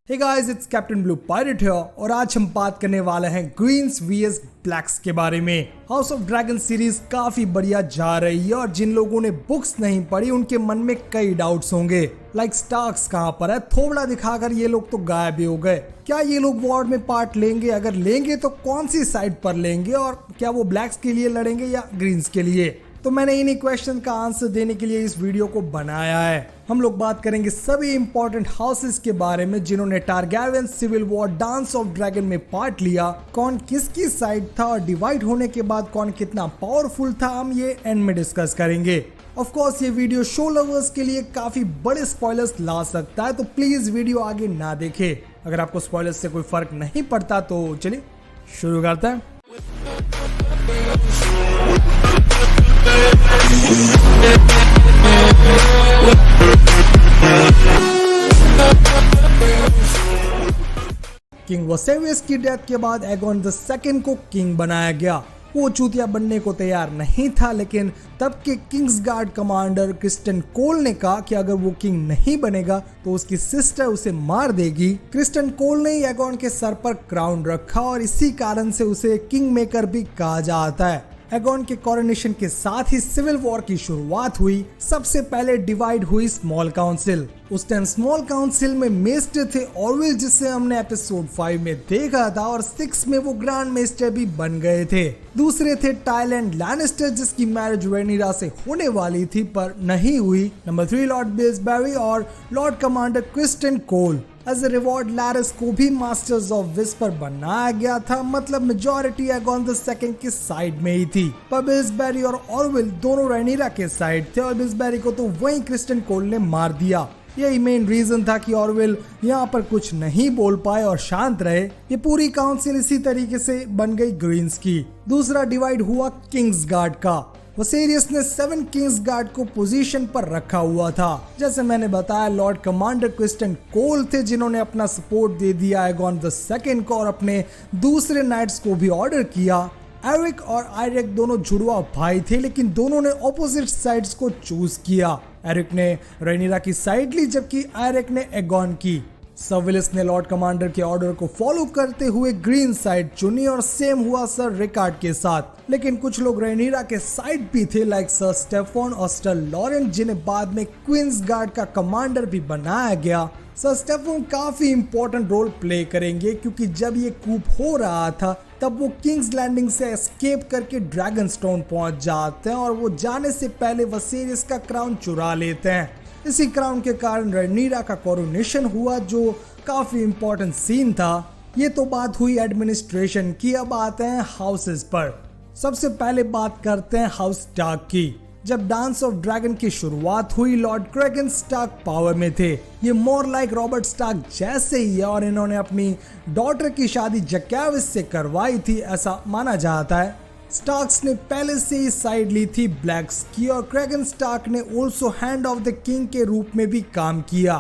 Hey guys, it's Captain Blue Pirate है और आज हम बात करने वाले हैं ग्रीन्स vs ब्लैक्स के बारे में। हाउस ऑफ ड्रैगन सीरीज काफी बढ़िया जा रही है और जिन लोगों ने बुक्स नहीं पढ़ी उनके मन में कई डाउट्स होंगे, लाइक स्टार्क्स कहाँ पर है, थोबड़ा दिखाकर ये लोग तो गायब ही हो गए। क्या ये लोग वॉर में पार्ट लेंगे? अगर लेंगे तो कौन सी साइड पर लेंगे और क्या वो ब्लैक्स के लिए लड़ेंगे या ग्रीन्स के लिए? तो मैंने इन्हीं क्वेश्चन का आंसर देने के लिए इस वीडियो को बनाया है। हम लोग बात करेंगे सभी इंपॉर्टेंट हाउसेस के बारे में जिन्होंने Targaryen civil war dance of dragon में पार्ट लिया, कौन किसकी साइड था और डिवाइड होने के बाद कौन कितना पावरफुल था, हम ये एंड में डिस्कस करेंगे। ऑफ कोर्स ये वीडियो शो लवर्स के लिए काफी बड़े स्पॉयलर्स ला सकता है, तो प्लीज वीडियो आगे ना देखे। अगर आपको स्पॉयलर्स से कोई फर्क नहीं पड़ता तो चलिए शुरू करते हैं। किंग वसेरियस की डेथ के बाद एगोन द सेकंड को किंग बनाया गया। वो चूतिया बनने को तैयार नहीं था, लेकिन तब के किंग्स गार्ड कमांडर क्रिस्टन कोल ने कहा कि अगर वो किंग नहीं बनेगा तो उसकी सिस्टर उसे मार देगी। क्रिस्टन कोल ने एगोन के सर पर क्राउन रखा और इसी कारण से उसे किंग मेकर भी कहा जाता है। एगोन के कोरोनेशन के साथ ही सिविल वॉर की शुरुआत हुई। सबसे पहले डिवाइड हुई स्मॉल काउंसिल। उस टाइम स्मॉल काउंसिल में मेस्टर थे ऑरविल, जिसे हमने एपिसोड 5 में देखा था, और 6 में वो ग्रैंड मेस्टर भी बन गए थे। दूसरे थे टाइलैंड लैनिस्टर, जिसकी मैरिज रेनिरा से होने वाली थी पर नहीं हुई। नंबर 3 लॉर्ड बिल्सबेरी और lord commander Criston Cole. As a reward Larys को भी मास्टर्स ऑफ विस्पर बनाया गया था, मतलब मेजॉरिटी एगोन द सेकंड की साइड में ही थी। पर बिल्सबेरी और ऑरविल दोनों रेनिरा के साइड थे और बिल्सबेरी को तो वहीं क्रिस्टन कोल ने मार दिया। यही मेन रीजन था कि ऑरविल यहाँ पर कुछ नहीं बोल पाए और शांत रहे। ये पूरी काउंसिल इसी तरीके से बन गई ग्रीन्स की। दूसरा डिवाइड हुआ किंग्स गार्ड का। वसेरियस ने 7 किंग्स गार्ड को पोजीशन पर रखा हुआ था। जैसे मैंने बताया, लॉर्ड कमांडर क्रिस्टन कोल थे जिन्होंने अपना सपोर्ट दे दिया एगोन द सेकंड को और अपने दूसरे नाइट्स को भी ऑर्डर किया। एरिक और आयरिक दोनों जुड़वा भाई थे, लेकिन दोनों ने ऑपोजिट साइड्स को चूज किया। एरिक ने रेनिरा की साइड ली जबकि आयरिक ने एगोन की। सर विलिस ने लॉर्ड कमांडर के ऑर्डर को फॉलो करते हुए ग्रीन साइड चुनी और सेम हुआ सर रिकार्ड के साथ। लेकिन कुछ लोग रेनिरा के साइड भी थे, लाइक सर स्टेफन और सर लॉरेंट, जिन्हें बाद में क्वींस गार्ड का कमांडर भी बनाया गया। सर स्टेफन काफी इंपॉर्टेंट रोल प्ले करेंगे क्योंकि जब ये कूप हो रहा था तब वो किंग्स लैंडिंग से एस्केप करके ड्रैगन स्टोन पहुंच जाते हैं और वो जाने से पहले वसेरियस का क्राउन चुरा लेते हैं। इसी क्राउन के कारण रेनिरा का कोरोनेशन हुआ, जो काफी इंपॉर्टेंट सीन था। ये तो बात हुई एडमिनिस्ट्रेशन की। अब आते हैं हाउसेस पर। सबसे पहले बात करते हैं हाउस स्टार्क की। जब डांस ऑफ ड्रैगन की शुरुआत हुई, लॉर्ड क्रेगन स्टार्क पावर में थे। ये मोर लाइक रॉबर्ट स्टार्क जैसे ही है और इन्होंने अपनी डॉटर की शादी जकैविस से करवाई थी, ऐसा माना जाता है। स्टार्क्स ने पहले से ही साइड ली थी ब्लैक्स की और क्रेगन स्टार्क ने also hand of the king के रूप में भी काम किया।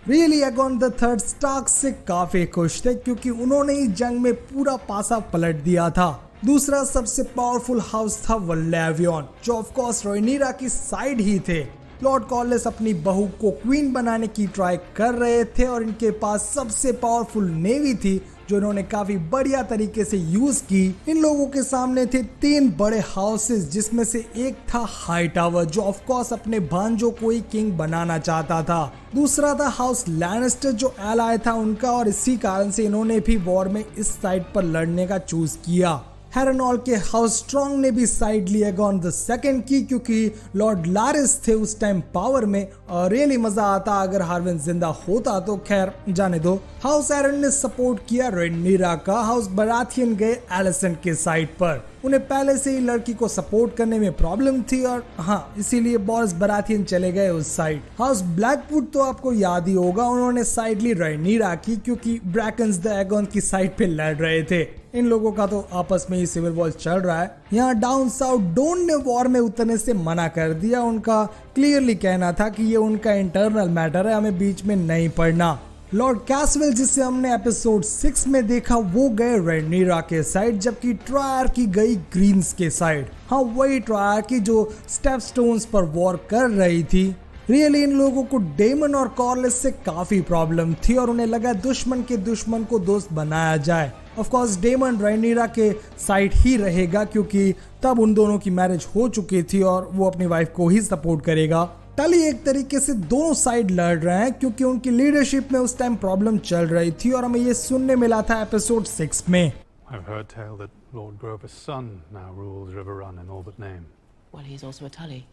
Really Aegon the third Starks से काफी खुश थे क्योंकि उन्होंने ही जंग में पूरा पासा पलट दिया था। दूसरा सबसे पावरफुल हाउस था वल्लेवियन, जो ऑफ कोर्स रेनिरा की साइड ही थे। लॉर्ड कॉर्लिस अपनी बहू को क्वीन बनाने की ट्राई कर रहे थे और इनके पास सबसे पावरफुल नेवी थी जो इन्होंने काफी बढ़िया तरीके से यूज की। इन लोगों के सामने थे 3 बड़े हाउसेस, जिसमें से एक था हाई टावर, जो ऑफ कोर्स अपने भांजों को ही किंग बनाना चाहता था। दूसरा था हाउस लैनिस्टर, जो एलाय था उनका, और इसी कारण से इन्होंने भी वॉर में इस साइड पर लड़ने का चूज किया। हैरनॉल के हाउस स्ट्रॉन्ग ने भी साइड ली एगोन द सेकंड की, क्योंकि लॉर्ड लारिस थे उस टाइम पावर में और रियली मजा आता अगर हार्विन जिंदा होता, तो खैर जाने दो। हाउस एरन ने सपोर्ट किया रेनिरा का। हाउस बराथियन गए एलिसेंट के साइड पर। उन्हें पहले से ही लड़की को सपोर्ट करने में प्रॉब्लम थी और हाँ, इसीलिए बॉरिस बराथियन चले गए उस साइड। हाउस ब्लैकवुड तो आपको याद ही होगा, उन्होंने साइड ली रेनिरा की क्योंकि ब्रैकन्स द एगोन की साइड पे लड़ रहे थे। इन लोगों का तो आपस में ही सिविल वॉर चल रहा है। यहाँ डाउन साउथ डोन ने वॉर में उतरने से मना कर दिया। उनका क्लियरली कहना था कि ये उनका इंटरनल मैटर है, हमें बीच में नहीं पड़ना। लॉर्ड कैसवेल, जिसे हमने एपिसोड 6 में देखा, वो गए रेनिरा के साइड, जबकि ट्रायर की गई ग्रीन्स के साइड। हाँ, वही ट्रायर की जो स्टेप स्टोन्स पर वॉर कर रही थी। रियली इन लोगों को डेमन और कॉर्लिस से काफी प्रॉब्लम थी और उन्हें लगा दुश्मन के दुश्मन को दोस्त बनाया जाए। ऑफ कोर्स डेमन रायनीरा के साइड ही रहेगा क्योंकि तब उन दोनों की मैरिज हो चुकी थी और वो अपनी वाइफ को ही सपोर्ट करेगा। टली एक तरीके से दोनों साइड लड़ रहे हैं क्योंकि उनकी लीडरशिप में उस टाइम प्रॉब्लम चल रही थी और हमें ये सुनने मिला था एपिसोड 6 में। I've heard tell that Lord Grover's son now rules Riverrun in all but name. Well, he's also a Tully.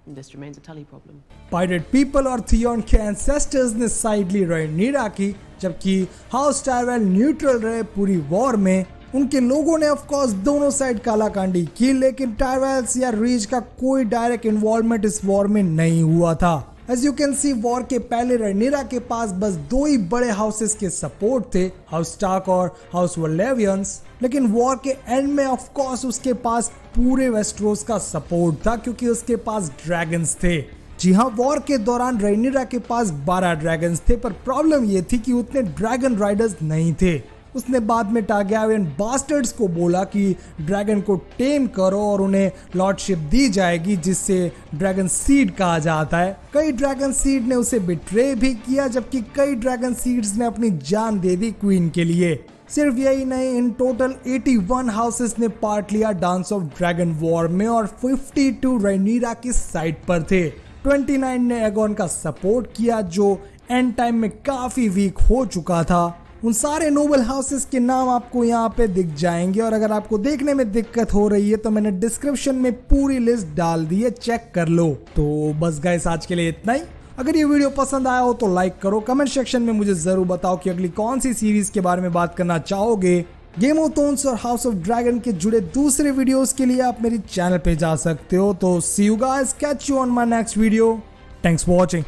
And this remains a Tully problem. Pirate people और थियॉन के एंसेस्टर्स ने साइड ली रायनीरा की, जबकि house टायरवेल neutral रहे पूरी war में। उनके लोगों ने ऑफ कोर्स दोनों साइड कालाकांडी की, लेकिन टायरवेल्स या रीच का कोई डायरेक्ट इन्वॉल्वमेंट इस वॉर में नहीं हुआ था। As you can see war के पहले रायनीरा के पास बस 2 ही बड़े हाउसेस के सपोर्ट थे, हाउस स्टार्क और हाउस वॉलेवियंस। लेकिन वॉर के एंड में ऑफ कोर्स उसके पास पूरे वेस्टरोस का सपोर्ट था क्योंकि उसके पास ड्रैगन्स थे। जी हाँ, वॉर के दौरान रायनीरा के पास 12 ड्रैगन्स थे, पर प्रॉब्लम ये थी कि उतने ड्रैगन राइडर्स नहीं थे। उसने बाद में टारगैरियन बास्टर्ड्स को बोला कि ड्रैगन को टेम करो और उन्हें लॉर्डशिप दी जाएगी, जिससे ड्रैगन सीड कहा जाता है। कई ड्रैगन सीड ने उसे बिट्रे भी किया, जबकि कई ड्रैगन सीड्स ने अपनी जान दे दी क्वीन के लिए। सिर्फ यही नहीं, इन टोटल 81 हाउसेस ने पार्ट लिया डांस ऑफ ड्रैगन वॉर में और 52 रायनीरा की साइड पर थे। 29 ने एगोन का सपोर्ट किया जो एंड टाइम में काफी वीक हो चुका था। उन सारे नोबल हाउसेस के नाम आपको यहाँ पे दिख जाएंगे और अगर आपको देखने में दिक्कत हो रही है तो मैंने डिस्क्रिप्शन में पूरी लिस्ट डाल दी है, चेक कर लो। तो बस गाइस आज के लिए इतना ही। अगर ये वीडियो पसंद आया हो तो लाइक करो, कमेंट सेक्शन में मुझे जरूर बताओ कि अगली कौन सी सीरीज के बारे में बात करना चाहोगे। गेम ऑफ थ्रोन्स और हाउस ऑफ ड्रैगन के जुड़े दूसरे वीडियोस के लिए आप मेरी चैनल पे जा सकते हो। तो see you guys, catch you on my next video. Thanks for watching.